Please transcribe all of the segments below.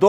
2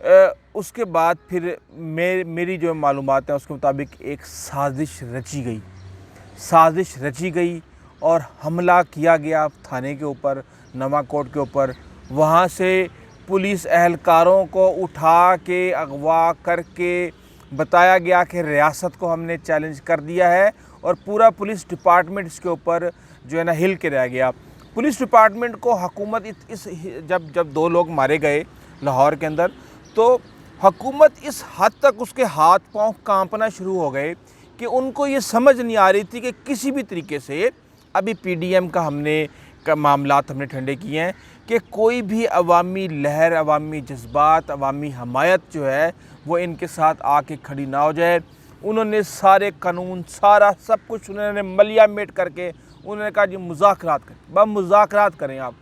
اس کے بعد پھر میری جو معلومات ہیں اس کے مطابق ایک سازش رچی گئی اور حملہ کیا گیا تھانے کے اوپر، نواں کوٹ کے اوپر۔ وہاں سے پولیس اہلکاروں کو اٹھا کے اغوا کر کے بتایا گیا کہ ریاست کو ہم نے چیلنج کر دیا ہے، اور پورا پولیس ڈپارٹمنٹ اس کے اوپر جو ہے نا ہل کے رہ گیا۔ پولیس ڈپارٹمنٹ کو حکومت جب 2 لوگ مارے گئے لاہور کے اندر، تو حکومت اس حد تک اس کے ہاتھ پاؤں کانپنا شروع ہو گئے کہ ان کو یہ سمجھ نہیں آ رہی تھی کہ کسی بھی طریقے سے ابھی پی ڈی ایم کا معاملات ہم نے ٹھنڈے کیے ہیں کہ کوئی بھی عوامی لہر، عوامی جذبات، عوامی حمایت جو ہے وہ ان کے ساتھ آ کے کھڑی نہ ہو جائے۔ انہوں نے سارے قانون، سب کچھ انہوں نے ملیا میٹ کر کے انہوں نے کہا جی مذاکرات کریں، مذاکرات کریں آپ۔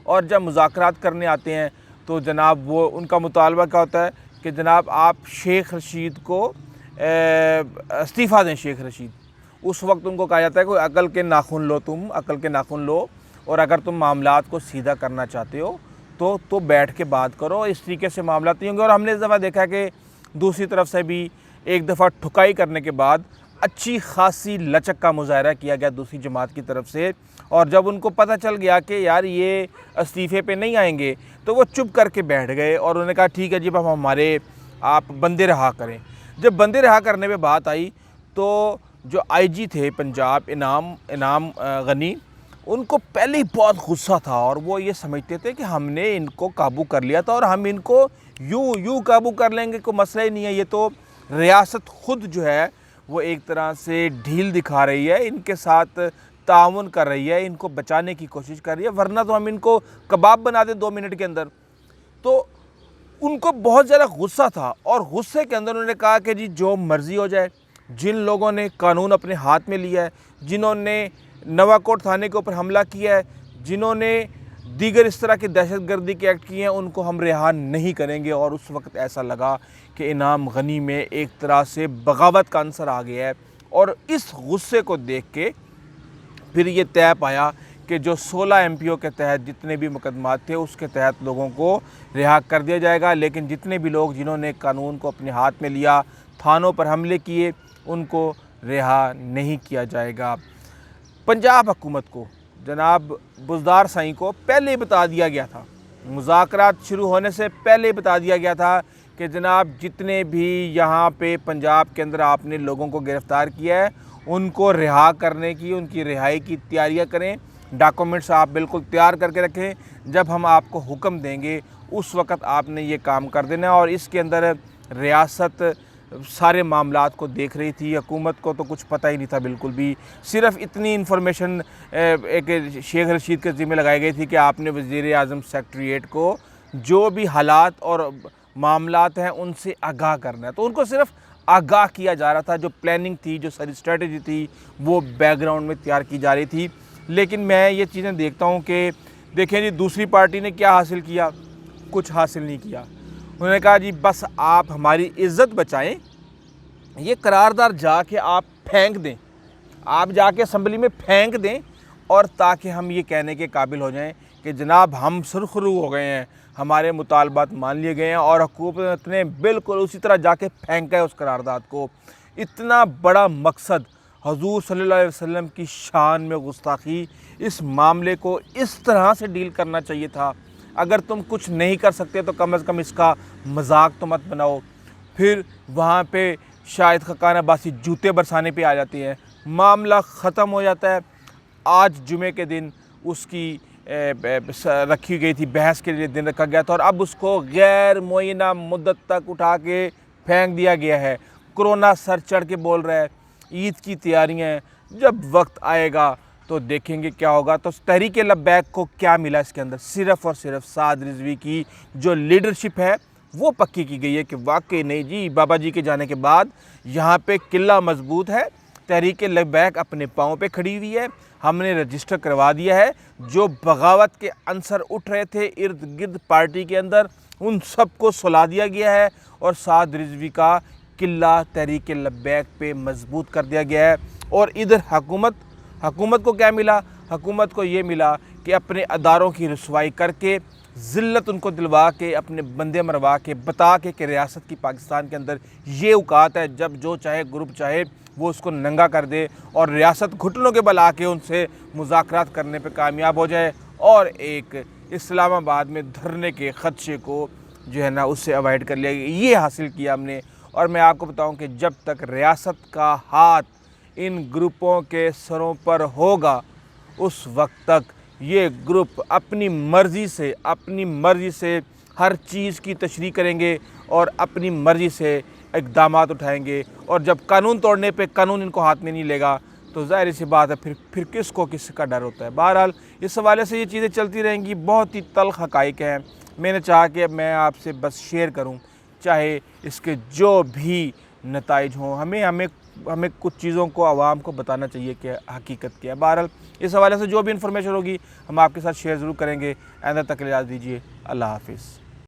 اور جب مذاکرات کرنے آتے ہیں تو جناب وہ ان کا مطالبہ کیا ہوتا ہے کہ جناب آپ شیخ رشید کو استعفیٰ دیں۔ شیخ رشید اس وقت ان کو کہا جاتا ہے کہ عقل کے ناخن لو، اور اگر تم معاملات کو سیدھا کرنا چاہتے ہو تو بیٹھ کے بات کرو، اس طریقے سے معاملات نہیں ہوں گے۔ اور ہم نے اس دفعہ دیکھا کہ دوسری طرف سے بھی ایک دفعہ ٹھکائی کرنے کے بعد اچھی خاصی لچک کا مظاہرہ کیا گیا دوسری جماعت کی طرف سے، اور جب ان کو پتہ چل گیا کہ یار یہ استعفے پہ نہیں آئیں گے تو وہ چپ کر کے بیٹھ گئے، اور انہوں نے کہا ٹھیک ہے جی اب آپ بندے رہا کریں۔ جب بندے رہا کرنے پہ بات آئی تو جو آئی جی تھے پنجاب انعام غنی، ان کو پہلے ہی بہت غصہ تھا، اور وہ یہ سمجھتے تھے کہ ہم نے ان کو قابو کر لیا تھا اور ہم ان کو یوں قابو کر لیں گے، کوئی مسئلہ ہی نہیں ہے۔ یہ تو ریاست خود جو ہے وہ ایک طرح سے ڈھیل دکھا رہی ہے، ان کے ساتھ تعاون کر رہی ہے، ان کو بچانے کی کوشش کر رہی ہے، ورنہ تو ہم ان کو کباب بنا دیں 2 منٹ کے اندر۔ تو ان کو بہت زیادہ غصہ تھا، اور غصے کے اندر انہوں نے کہا کہ جی جو مرضی ہو جائے، جن لوگوں نے قانون اپنے ہاتھ میں لیا ہے، جنہوں نے نواں کوٹ تھانے کے اوپر حملہ کیا ہے، جنہوں نے دیگر اس طرح کے دہشت گردی کے ایکٹ کیے ہیں، ان کو ہم رہا نہیں کریں گے۔ اور اس وقت ایسا لگا کہ انعام غنی میں ایک طرح سے بغاوت کا عنصر آ گیا ہے، اور اس غصے کو دیکھ کے پھر یہ طے پایا کہ جو 16 ایم پیوں کے تحت جتنے بھی مقدمات تھے اس کے تحت لوگوں کو رہا کر دیا جائے گا، لیکن جتنے بھی لوگ جنہوں نے قانون کو اپنے ہاتھ میں لیا، تھانوں پر حملے کیے، ان کو رہا نہیں کیا جائے گا۔ پنجاب حکومت کو، جناب بزدار سائیں کو پہلے ہی بتا دیا گیا تھا، مذاکرات شروع ہونے سے پہلے ہی بتا دیا گیا تھا کہ جناب جتنے بھی یہاں پہ پنجاب کے اندر آپ نے لوگوں کو گرفتار کیا ہے ان کو رہا کرنے کی، ان کی رہائی کی تیاریاں کریں، ڈاکومنٹس آپ بالکل تیار کر کے رکھیں، جب ہم آپ کو حکم دیں گے اس وقت آپ نے یہ کام کر دینا ہے۔ اور اس کے اندر ریاست سارے معاملات کو دیکھ رہی تھی، حکومت کو تو کچھ پتہ ہی نہیں تھا بالکل بھی، صرف اتنی انفارمیشن ایک شیخ رشید کے ذمہ لگائی گئی تھی کہ آپ نے وزیر اعظم سیکریٹریٹ کو جو بھی حالات اور معاملات ہیں ان سے آگاہ کرنا ہے، تو ان کو صرف آگاہ کیا جا رہا تھا۔ جو پلاننگ تھی، جو ساری اسٹریٹجی تھی، وہ بیک گراؤنڈ میں تیار کی جا رہی تھی۔ لیکن میں یہ چیزیں دیکھتا ہوں کہ دیکھیں جی دوسری پارٹی نے کیا حاصل کیا، کچھ حاصل نہیں کیا۔ انہوں نے کہا جی بس آپ ہماری عزت بچائیں، یہ قرارداد جا کے آپ پھینک دیں، آپ جا کے اسمبلی میں پھینک دیں، اور تاکہ ہم یہ کہنے کے قابل ہو جائیں کہ جناب ہم سرخرو ہو گئے ہیں، ہمارے مطالبات مان لیے گئے ہیں، اور حکومت نے بالکل اسی طرح جا کے پھینکا ہے اس قرارداد کو۔ اتنا بڑا مقصد، حضور صلی اللہ علیہ وسلم کی شان میں گستاخی، اس معاملے کو اس طرح سے ڈیل کرنا چاہیے تھا۔ اگر تم کچھ نہیں کر سکتے تو کم از کم اس کا مذاق تو مت بناؤ۔ پھر وہاں پہ شاہد خاقان عباسی جوتے برسانے پہ آ جاتی ہیں، معاملہ ختم ہو جاتا ہے۔ آج جمعے کے دن اس کی رکھی گئی تھی، بحث کے لیے دن رکھا گیا تھا، اور اب اس کو غیر معینہ مدت تک اٹھا کے پھینک دیا گیا ہے۔ کرونا سر چڑھ کے بول رہا ہے، عید کی تیاریاں ہیں، جب وقت آئے گا تو دیکھیں گے کیا ہوگا۔ تو تحریک لبیک کو کیا ملا اس کے اندر؟ صرف اور صرف سعد رضوی کی جو لیڈرشپ ہے وہ پکی کی گئی ہے کہ واقعی نہیں جی، بابا جی کے جانے کے بعد یہاں پہ قلعہ مضبوط ہے، تحریک لبیک اپنے پاؤں پہ کھڑی ہوئی ہے، ہم نے رجسٹر کروا دیا ہے، جو بغاوت کے عنصر اٹھ رہے تھے ارد گرد پارٹی کے اندر ان سب کو سلا دیا گیا ہے، اور سعد رضوی کا قلعہ تحریک لبیک پہ مضبوط کر دیا گیا ہے۔ اور ادھر حکومت کو کیا ملا؟ حکومت کو یہ ملا کہ اپنے اداروں کی رسوائی کر کے ذلت ان کو دلوا کے اپنے بندے مروا کے بتا کے کہ ریاست کی پاکستان کے اندر یہ اوقات ہے جب جو چاہے گروپ چاہے وہ اس کو ننگا کر دے اور ریاست گھٹنوں کے بل آ کے ان سے مذاکرات کرنے پہ کامیاب ہو جائے اور ایک اسلام آباد میں دھرنے کے خدشے کو جو ہے نا اس سے اوائڈ کر لیا. یہ حاصل کیا ہم نے. اور میں آپ کو بتاؤں کہ جب تک ریاست کا ہاتھ ان گروپوں کے سروں پر ہوگا اس وقت تک یہ گروپ اپنی مرضی سے ہر چیز کی تشریح کریں گے اور اپنی مرضی سے اقدامات اٹھائیں گے. اور جب قانون توڑنے پہ قانون ان کو ہاتھ میں نہیں لے گا تو ظاہر سی بات ہے پھر کس کو کس کا ڈر ہوتا ہے. بہرحال اس حوالے سے یہ چیزیں چلتی رہیں گی. بہت ہی تلخ حقائق ہیں. میں نے چاہا کہ میں آپ سے بس شیئر کروں, چاہے اس کے جو بھی نتائج ہوں. ہمیں کچھ چیزوں کو عوام کو بتانا چاہیے کہ حقیقت کیا ہے. بہرحال اس حوالے سے جو بھی انفارمیشن ہوگی ہم آپ کے ساتھ شیئر ضرور کریں گے. آئندہ تک اجازت دیجیے. اللہ حافظ.